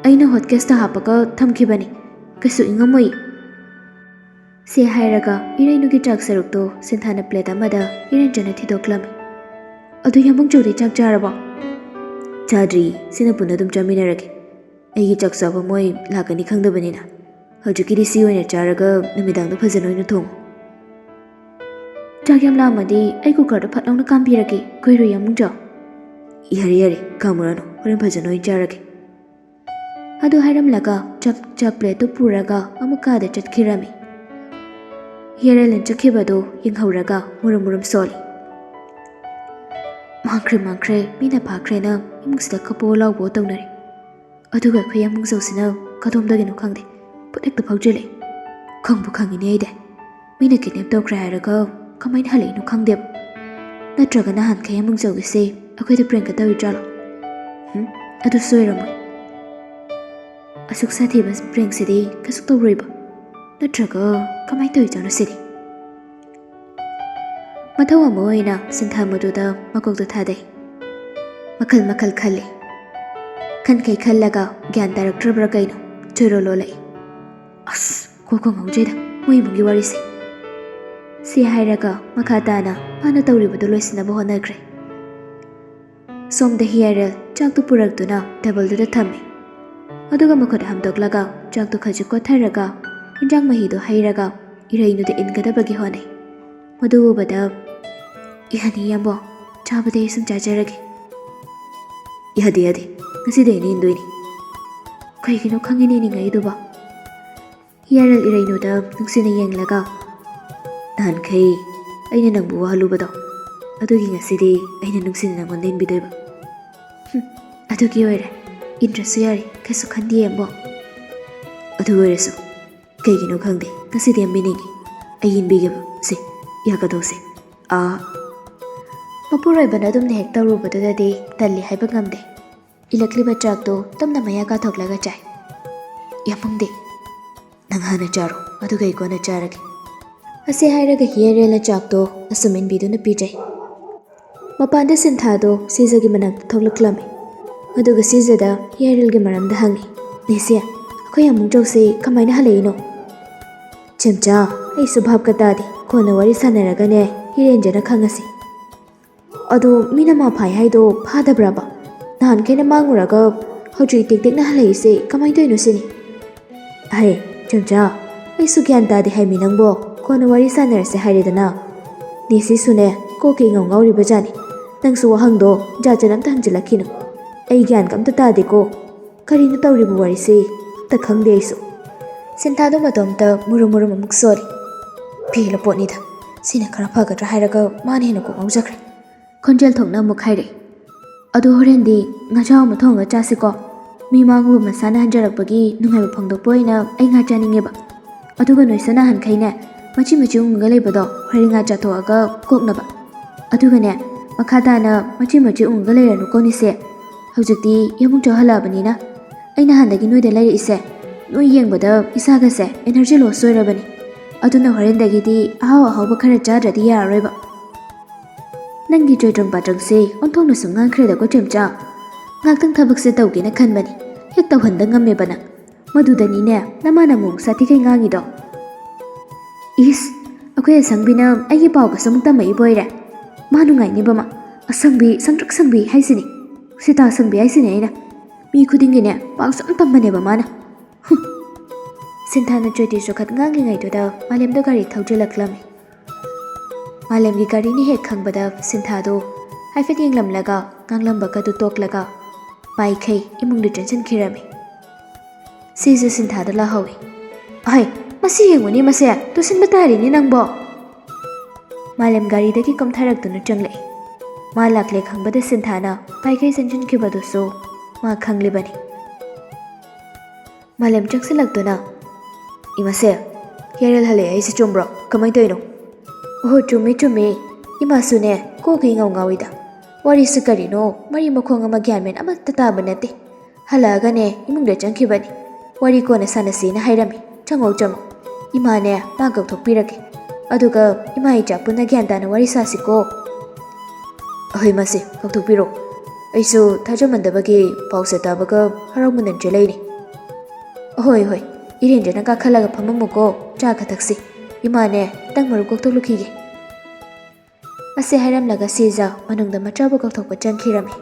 ꯑꯩꯅ ꯍꯣꯠꯀꯦꯁꯇ ꯍꯥꯞꯄꯒ ꯊꯝꯈꯤꯕꯅꯤ. ꯀꯩꯁꯨ ꯏꯪꯉꯝꯃꯣꯏ. ꯁꯤ ꯍꯥꯏꯔꯒ ꯏꯔꯩꯅꯨꯒꯤ ꯆꯥꯛ ꯁꯔꯨꯛꯇꯨ ꯁꯤꯟꯊꯥꯅ ꯄ꯭ꯂꯦꯠ ꯑꯃꯗ ꯏꯔꯦꯟꯖꯅ ꯊꯤꯗꯣꯛꯂꯝꯃꯤ. ꯑꯗꯨ ꯌꯥꯝꯕꯨꯡꯆꯧꯗꯤ ꯆꯥꯛ ꯆꯥꯔꯕꯣ? ꯆꯥꯗ꯭ꯔꯤ. ꯁꯤꯅ ꯄꯨꯟꯅ ꯑꯗꯨꯝ ꯆꯥꯃꯤꯟꯅꯔꯒꯦ. ꯑꯩꯒꯤ ꯆꯥꯛ ꯆꯥꯕ ꯃꯣꯏ ꯂꯥꯛꯀꯅꯤ ꯈꯪꯗꯕꯅꯤꯅ. ꯍꯧꯖꯤꯛꯀꯤꯗꯤ ꯁꯤ ꯑꯣꯏꯅ ꯆꯥꯔꯒ ꯅꯨꯃꯤꯗꯥꯡꯗ ꯐꯖꯅ ꯑꯣꯏꯅ ꯊꯣꯡꯉꯨ. ꯆꯥꯛ ꯌꯥꯝ ꯂꯥꯝꯃꯗꯤ ꯑꯩ ꯀꯨꯀꯔꯗ ꯐꯠ ꯂꯥꯎꯅ ꯀꯥꯝꯕꯤꯔꯒꯦ. ꯀꯨꯏꯔꯣꯏ ꯌꯥꯝꯕꯨꯡꯆꯧ. ꯌꯥꯔꯦ. ꯀꯥꯝꯃꯨꯔꯅꯨ. ꯍꯣꯔꯦꯟ ꯐꯖꯅ ꯑꯣꯏꯅ ꯆꯥꯔꯒꯦ. ꯑꯗꯨ ꯍꯥꯏꯔꯝꯂꯒ ꯆꯥꯛ ꯄ꯭ꯂꯦꯠꯇꯨ ꯄꯨꯔꯒ ꯑꯃꯨꯛ ꯀꯥꯗ ꯆꯠꯈꯤꯔꯝꯃꯤ. ꯍꯤꯌꯔꯦꯜꯅ ꯆꯠꯈꯤꯕꯗꯨ ꯌꯦꯡꯍꯧꯔꯒ ꯃꯨꯔꯨꯝ ꯁꯣꯜꯂꯤ. ꯃꯥꯡꯈ꯭ꯔꯦ. ꯃꯤꯅ ꯐꯥꯈ꯭ꯔꯦꯅ ꯏꯃꯨꯡꯁꯤꯗ ꯀꯞꯄꯣ ꯂꯥꯎꯕꯣ ꯇꯧꯅꯔꯤ. ꯑꯗꯨꯒ ꯑꯩꯈꯣꯏ ꯌꯥꯝꯕꯨꯡꯆꯧꯁꯤꯅ ꯀꯗꯣꯝꯗꯒꯤꯅꯣ ꯈꯪꯗꯦ ꯐꯨꯗꯦꯛꯇ ꯐꯥꯎꯖꯤꯜꯂꯦ. ꯈꯪꯕꯨ ꯈꯪꯉꯤꯅꯦ ꯑꯩꯗꯤ. ꯃꯤꯅ ꯀꯤꯗꯅꯦꯞ ꯇꯧꯈ꯭ꯔꯦ ꯍꯥꯏꯔꯒ ꯀꯃꯥꯏꯅ ꯍꯜꯂꯛꯏꯅꯣ ꯈꯪꯗꯦꯕ. ꯅꯠꯇ꯭ꯔꯒ ꯅꯍꯥꯟꯈꯩ ꯌꯥꯝꯕꯨꯡꯆꯧꯒꯤꯁꯦ ꯑꯩꯈꯣꯏꯗ ꯄ꯭ꯔꯦꯡꯀ ꯇꯧꯔꯤꯖꯥꯠꯂꯣ? ꯑꯗꯨꯁꯨ ꯑꯣꯏꯔꯝꯃꯣꯏ. ꯑꯁꯨꯛ ꯁꯥꯊꯤꯕ ꯄ꯭ꯔꯦꯡꯁꯤꯗꯤ ꯀꯩꯁꯨ ꯇꯧꯔꯣꯏꯕ. ꯅꯠꯇ꯭ꯔꯒ ꯀꯃꯥꯏꯅ ꯇꯧꯔꯤꯖꯥꯠꯅꯣ ꯁꯤꯗꯤ? ꯃꯊꯧ ꯑꯃ ꯑꯣꯏꯅ ꯁꯤꯟꯊꯥ ꯃꯗꯨꯗ ꯃꯀꯣꯛꯇ ꯊꯥꯗꯩ꯫ ꯃꯈꯜ ꯃꯈꯜ ꯈꯜꯂꯤ꯫ ꯈꯟꯈꯩ ꯈꯜꯂꯒ ꯒ꯭ꯌꯥꯟ ꯇꯥꯔꯛꯇ꯭ꯔꯕ꯭ꯔꯥ ꯀꯩꯅꯣ ꯆꯣꯏꯔꯣ ꯂꯣꯜꯂꯛꯏ꯫ ꯑꯁ ꯀꯣꯛꯀ ꯉꯥꯎꯖꯩꯗ ꯃꯣꯏ ꯏꯃꯨꯡꯒꯤ ꯋꯥꯔꯤꯁꯦ꯫ ꯁꯤ ꯍꯥꯏꯔꯒ ꯃꯈꯥ ꯇꯥꯅ ꯃꯥꯅ ꯇꯧꯔꯤꯕꯗꯨ ꯂꯣꯏꯁꯤꯟꯅꯕ ꯍꯣꯠꯅꯈ꯭ꯔꯦ꯫ ꯁꯣꯝꯗ ꯍꯤꯌꯥꯔꯦꯜ ꯆꯥꯛꯇꯨ ꯄꯨꯔꯛꯇꯨꯅ ꯇꯦꯕꯜꯗꯨꯗ ꯊꯝꯃꯤ꯫ ꯑꯗꯨꯒ ꯃꯈꯨꯠ ꯍꯥꯝꯗꯣꯛꯂꯒ ꯆꯥꯛꯇꯨ ꯈꯖꯤꯛ ꯀꯣꯠꯊꯔꯒ ꯏꯟꯖꯥꯡ ꯃꯍꯤꯗꯨ ꯍꯩꯔꯒ ꯏꯔꯩꯅꯨꯗ ꯏꯟꯒꯗꯕꯒꯤ ꯍꯣꯠꯅꯩ꯫ ꯃꯗꯨ ꯎꯕꯗ ꯌꯥꯅꯤ ꯏꯌꯥꯝꯕ, ꯆꯥꯕꯗꯤ ꯑꯩ ꯁꯨꯝ ꯆꯥꯖꯔꯒꯦ꯫ ꯌꯥꯗꯦ ꯌꯥꯗꯦ, ꯉꯁꯤꯗꯤ ꯑꯩꯅ ꯏꯟꯗꯣꯏꯅꯤ꯫ ꯀꯩꯒꯤꯅꯣ ꯈꯪꯉꯤꯅꯦ ꯅꯤꯡꯉꯛꯏꯗꯨꯕ? ꯍꯤꯌꯥꯔꯦꯜ ꯏꯔꯩꯅꯨꯗ ꯅꯨꯡꯁꯤꯅ ꯌꯦꯡꯂꯒ ꯅꯍꯥꯟꯈꯩ ꯑꯩꯅ ꯅꯪꯕꯨ ꯋꯥꯍꯜꯂꯨꯕꯗꯣ, ꯑꯗꯨꯒꯤ ꯉꯁꯤꯗꯤ ꯑꯩꯅ ꯅꯨꯡꯁꯤꯅ ꯅꯪꯉꯣꯟꯗ ꯏꯟꯕꯤꯗꯣꯏꯕ꯫ ꯑꯗꯨꯒꯤ ꯑꯣꯏꯔꯦ, ꯏꯟꯗ꯭ꯔꯁꯨ ꯌꯥꯔꯦ, ꯀꯩꯁꯨ ꯈꯟꯗꯦ ꯏꯌꯥꯝꯕ꯫ ꯑꯗꯨ ꯑꯣꯏꯔꯁꯨ ꯀꯩꯒꯤꯅꯣ ꯈꯪꯗꯦ ꯉꯁꯤꯗꯤ ꯌꯥꯝ ꯏꯟꯅꯤꯡꯉꯤ꯫ ꯑꯩ ꯏꯟꯕꯤꯒꯦꯕ, ꯁꯤ ꯌꯥꯒꯗꯧꯁꯦ꯫ ꯃꯄꯨꯔꯣꯏꯕꯅ ꯑꯗꯨꯝꯅ ꯍꯦꯛ ꯇꯧꯔꯨꯕꯗꯨꯗꯗꯤ ꯇꯜꯂꯤ ꯍꯥꯏꯕ ꯉꯝꯗꯦ꯫ ꯏꯜꯂꯛꯂꯤꯕ ꯆꯥꯛꯇꯨ ꯇꯞꯅ ꯃꯌꯥ ꯀꯥꯊꯣꯛꯂꯒ ꯆꯥꯏ꯫ ꯌꯥꯝꯃꯪꯗꯦ, ꯅꯪ ꯍꯥꯟꯅ ꯆꯥꯔꯣ, ꯑꯗꯨꯒ ꯑꯩ ꯀꯣꯟꯅ ꯆꯥꯔꯒꯦ꯫ ꯑꯁꯤ ꯍꯥꯏꯔꯒ ꯍꯤꯌꯥꯔꯦꯜꯅ ꯆꯥꯛꯇꯣ ꯑꯁꯨꯝ ꯏꯟꯕꯤꯗꯨꯅ ꯄꯤꯖꯩ꯫ ꯃꯄꯥꯟꯗ ꯁꯤꯟꯊꯥꯗꯣ ꯁꯤꯖꯒꯤ ꯃꯅꯥꯛꯇ ꯊꯣꯛꯂꯛꯂꯝꯃꯤ꯫ ꯑꯗꯨꯒ ꯁꯤꯖꯗ ꯍꯤꯌꯥꯔꯦꯜꯒꯤ ꯃꯔꯝꯗ ꯍꯪꯉꯤ꯫ ꯅꯦꯁꯦ, ꯑꯩꯈꯣꯏ ꯑꯃꯨꯛꯆꯧꯁꯦ ꯀꯃꯥꯏꯅ ꯍꯜꯂꯛꯏꯅꯣ? ꯆꯦꯝꯆꯥ, ꯑꯩꯁꯨ ꯚꯥꯞꯀ ꯇꯥꯗꯦ, ꯀꯣꯟꯅ ꯋꯥꯔꯤ ꯁꯥꯟꯅꯔꯒꯅꯦ ꯍꯤꯔꯦꯟꯖꯅ ꯈꯪꯉꯁꯤ꯫ ꯑꯗꯣ ꯃꯤꯅ ꯃꯥ ꯐꯥꯏ ꯍꯥꯏꯗꯣ ꯐꯥꯗꯕ꯭ꯔꯕ? ꯅꯍꯥꯟꯈꯩꯅ ꯃꯥꯡꯉꯨꯔꯒ ꯍꯧꯖꯤꯛ ꯇꯦꯛ ꯇꯦꯛꯅ ꯍꯜꯂꯛꯏꯁꯦ ꯀꯃꯥꯏꯅ ꯇꯧꯔꯤꯅꯣ ꯁꯤꯅꯤ? ꯑꯍꯦ ꯆꯦꯝꯆꯥ, ꯑꯩꯁꯨ ꯒ꯭ꯌꯥꯟ ꯇꯥꯗꯦ ꯍꯥꯏꯃꯤ ꯅꯪꯕꯣ, ꯀꯣꯟꯅ ꯋꯥꯔꯤ ꯁꯥꯟꯅꯔꯁꯦ ꯍꯥꯏꯔꯦꯗꯅ꯫ ꯅꯦꯁꯤꯁꯨꯅꯦ ꯀꯣꯛꯀ ꯏꯉꯥꯎ ꯉꯥꯎꯔꯤꯕꯖꯥꯠꯅꯤ꯫ ꯅꯪꯁꯨ ꯋꯥꯍꯪꯗꯣ ꯖꯥꯠ ꯖꯥꯠ ꯑꯝꯇ ꯍꯪꯖꯤꯜꯂꯛꯈꯤꯅꯨ꯫ ꯑꯩ ꯒ꯭ꯌꯥꯟꯒ ꯑꯝꯇ ꯇꯥꯗꯦꯀꯣ, ꯀꯔꯤꯅꯣ ꯇꯧꯔꯤꯕ ꯋꯥꯔꯤꯁꯦ ꯑꯝꯇ ꯈꯪꯗꯦ ꯑꯩꯁꯨ꯫ ꯁꯤꯟꯊꯥꯗꯣ ꯃꯇꯣꯝꯇ ꯃꯨꯔꯨꯝ ꯃꯨꯔꯨꯝ ꯑꯃꯨꯛ ꯁꯣꯜꯂꯤ꯫ ꯄꯦꯜꯂ ꯄꯣꯠꯅꯤꯗ, ꯁꯤꯅ ꯈꯔ ꯐꯒꯗ꯭ꯔꯥ ꯍꯥꯏꯔꯒ ꯃꯥꯅ ꯍꯦꯟꯅ ꯀꯣꯛ ꯉꯥꯎꯖꯈ꯭ꯔꯦ꯫ ꯈꯣꯟꯖꯦꯜ ꯊꯣꯛꯅ ꯑꯃꯨꯛ ꯍꯥꯏꯔꯛꯏ꯫ ꯑꯗꯣ ꯍꯣꯔꯦꯟꯗꯤ ꯉꯥꯆꯥꯎ ꯑꯃ ꯊꯣꯡꯉꯒ ꯆꯥꯁꯤꯀꯣ? ꯃꯤ ꯃꯥꯡꯉꯨꯕ ꯃꯁꯥꯅ ꯍꯟꯖꯔꯛꯄꯒꯤ ꯅꯨꯡꯉꯥꯏꯕ ꯐꯣꯡꯗꯣꯛꯄ ꯑꯣꯏꯅ ꯑꯩ ꯉꯥ ꯆꯥꯅꯤꯡꯉꯦꯕ꯫ ꯑꯗꯨꯒ ꯅꯣꯏꯁꯨ ꯅꯍꯥꯟꯈꯩꯅꯦ ꯃꯆꯤ ꯃꯆꯤ ꯎꯡꯉꯒ ꯂꯩꯕꯗꯣ ꯍꯣꯔꯦꯟ ꯉꯥ ꯆꯥꯊꯣꯛꯑꯒ ꯀꯣꯛꯅꯕ꯫ ꯑꯗꯨꯒꯅꯦ ꯃꯈꯥ ꯇꯥꯅ ꯃꯆꯤ ꯃꯆꯤ ꯎꯡꯉꯒ ꯂꯩꯔꯅꯨꯀꯣ ꯅꯤꯁꯦ꯫ ꯍꯧꯖꯤꯛꯇꯤ ꯌꯥꯝꯃꯨꯛ ꯆꯥꯎꯍꯜꯂꯛꯑꯕꯅꯤꯅ ꯑꯩ ꯅꯍꯥꯟꯗꯒꯤ ꯅꯣꯏꯗ ꯂꯩꯔꯛꯏꯁꯦ, ꯅꯣꯏ ꯌꯦꯡꯕꯗ ꯏꯁꯥꯒꯁꯦ ꯑꯦꯅꯔꯖꯤ ꯂꯣꯁ ꯑꯣꯏꯔꯕꯅꯤ꯫ ꯑꯗꯨꯅ ꯍꯣꯔꯦꯟꯗꯒꯤꯗꯤ ꯑꯍꯥꯎ ꯑꯍꯥꯎꯕ ꯈꯔ ꯆꯥꯗ꯭ꯔꯗꯤ ꯌꯥꯔꯔꯣꯏꯕ꯫ ꯅꯪꯒꯤ ꯆꯣꯏꯗ꯭ꯔꯪ ꯄꯥꯇ꯭ꯔꯪꯁꯦ ꯑꯣꯟꯊꯣꯛꯅ ꯁꯨꯝ ꯉꯥꯡꯈ꯭ꯔꯦꯗꯀꯣ ꯆꯦꯝꯆꯥ꯫ ꯉꯥꯛꯇꯪ ꯊꯕꯛꯁꯦ ꯇꯧꯒꯦꯅ ꯈꯟꯕꯅꯤ, ꯍꯦꯛ ꯇꯧꯍꯟꯗ ꯉꯝꯃꯦꯕ ꯅꯪ꯫ ꯃꯗꯨꯗꯅꯤꯅꯦ ꯅꯃꯥꯅ ꯑꯃꯨꯛ ꯁꯥꯊꯤꯈꯩ ꯉꯥꯡꯉꯤꯗꯣ꯫ ꯏꯁ, ꯑꯩꯈꯣꯏ ꯑꯁꯪꯕꯤꯅ ꯑꯩꯒꯤ ꯄꯥꯎꯒꯁꯨ ꯑꯃꯨꯛ ꯇꯝꯃꯛꯏꯕ ꯑꯣꯏꯔꯦ꯫ ꯃꯥ ꯅꯨꯡꯉꯥꯏꯅꯤꯕ ꯃꯥ, ꯑꯁꯪꯕꯤ ꯁꯪꯇ꯭ꯔꯤꯛ ꯁꯪꯕꯤ ꯍꯥꯏꯁꯤꯅꯤ, ꯁꯤꯇꯥ ꯁꯪꯕꯤ ꯍꯥꯏꯁꯤꯅꯤ ꯑꯩꯅ꯫ ꯃꯤ ꯈꯨꯗꯤꯡꯒꯤꯅꯦ ꯄꯥꯎ ꯁꯨꯝ ꯇꯝꯕꯅꯦꯕ ꯃꯥꯅ꯫ ꯁꯤꯟꯊꯥꯅ ꯆꯣꯏꯇꯤ ꯆꯣꯈꯠ ꯉꯥꯡꯂꯤꯉꯩꯗꯨꯗ ꯃꯥꯂꯦꯝꯗ ꯒꯥꯔꯤ ꯊꯧꯖꯤꯜꯂꯛꯂꯝꯃꯤ꯫ ꯃꯥꯂꯦꯝꯒꯤ ꯒꯥꯔꯤꯅꯤ ꯍꯦꯛ ꯈꯪꯕꯗ ꯁꯤꯟꯊꯥꯗꯣ ꯍꯥꯏꯐꯦꯠ ꯌꯦꯡꯂꯝꯂꯒ ꯉꯥꯡꯂꯝꯕꯒꯗꯨ ꯇꯣꯛꯂꯒ ꯄꯥꯏꯈꯩ ꯏꯃꯨꯡꯗ ꯆꯪꯁꯤꯟꯈꯤꯔꯝꯃꯤ꯫ ꯁꯤꯁꯨ ꯁꯤꯟꯊꯥꯗ ꯂꯥꯍꯧꯏ꯫ ꯑꯍꯩ, ꯃꯁꯤ ꯌꯦꯡꯉꯨꯅꯦ ꯃꯁꯦ, ꯇꯨꯁꯤꯟꯕ ꯇꯥꯔꯤꯅꯦ ꯅꯪꯕꯣ꯫ ꯃꯥꯂꯦꯝ ꯒꯥꯔꯤꯗꯒꯤ ꯀꯨꯝꯊꯔꯛꯇꯨꯅ ꯆꯪꯂꯛꯏ꯫ ꯃꯥ ꯂꯥꯛꯂꯦ ꯈꯪꯕꯗ ꯁꯤꯟꯊꯥꯅ ꯄꯥꯏꯈꯩ ꯆꯪꯁꯤꯟꯈꯤꯕꯗꯨꯁꯨ ꯃꯥ ꯈꯪꯂꯤꯕꯅꯤ꯫ ꯃꯥꯂꯦꯝ ꯆꯪꯁꯤꯜꯂꯛꯇꯨꯅ ꯏꯃꯥꯁꯦ, ꯍꯤꯌꯥꯔꯦꯜ ꯍꯜꯂꯛꯑꯦ ꯍꯥꯏꯁꯤ ꯆꯨꯝꯕ꯭ꯔꯣ? ꯀꯃꯥꯏꯅ ꯇꯧꯔꯤꯅꯣ? ꯑꯣꯍꯣ ꯆꯨꯝꯃꯤ ꯆꯨꯝꯃꯤ, ꯏꯃꯥꯁꯨꯅꯦ ꯀꯣꯛꯀ ꯏꯉꯥꯎ ꯉꯥꯎꯏꯗ꯫ ꯋꯥꯔꯤꯁꯨ ꯀꯔꯤꯅꯣ ꯃꯔꯤ ꯃꯈꯣꯡ ꯑꯃ ꯒ꯭ꯌꯥꯟ ꯃꯦꯟ ꯑꯃꯠꯇ ꯇꯥꯕ ꯅꯠꯇꯦ꯫ ꯍꯜꯂꯛꯑꯒꯅꯦ ꯏꯃꯨꯡꯗ ꯆꯪꯈꯤꯕꯅꯤ, ꯋꯥꯔꯤ ꯀꯣꯟꯅ ꯁꯥꯟꯅꯁꯦꯅ ꯍꯥꯏꯔꯝꯃꯤ꯫ ꯆꯪꯉꯣ ꯆꯪꯉꯣ, ꯏꯃꯥꯅꯦ ꯃꯥ ꯀꯧꯊꯣꯛꯄꯤꯔꯒꯦ, ꯑꯗꯨꯒ ꯏꯃꯥ ꯏꯆꯥ ꯄꯨꯟꯅ ꯒ꯭ꯌꯥꯟ ꯇꯥꯅ ꯋꯥꯔꯤ ꯁꯥꯁꯤꯀꯣ꯫ ꯑꯍꯣꯏ ꯃꯥꯁꯦ, ꯀꯧꯊꯣꯛꯄꯤꯔꯣ꯫ ꯑꯩꯁꯨ ꯊꯥꯖꯃꯟꯗꯕꯒꯤ ꯄꯥꯎꯁꯦ ꯇꯥꯕꯒ ꯍꯔꯥꯎꯃꯟꯅ ꯆꯦꯜꯂꯛꯏꯅꯤ꯫ ꯑꯍꯣꯏ ꯍꯣꯏ, ꯏꯔꯦꯟꯖꯅ ꯀꯥꯈꯠꯂꯒ ꯐꯝꯃꯝꯃꯨꯀꯣ, ꯆꯥꯒ ꯊꯛꯁꯤ꯫ ꯏꯃꯥꯅꯦ ꯇꯪ ꯃꯔꯨꯞ ꯀꯧꯊꯣꯛꯂꯨꯈꯤꯒꯦ꯫ ꯑꯁꯤ ꯍꯥꯏꯔꯝꯂꯒ ꯁꯤꯖ ꯃꯅꯨꯡꯗ ꯃꯆꯥꯕꯨ ꯀꯧꯊꯣꯛꯄ ꯆꯪꯈꯤꯔꯝꯃꯤ꯫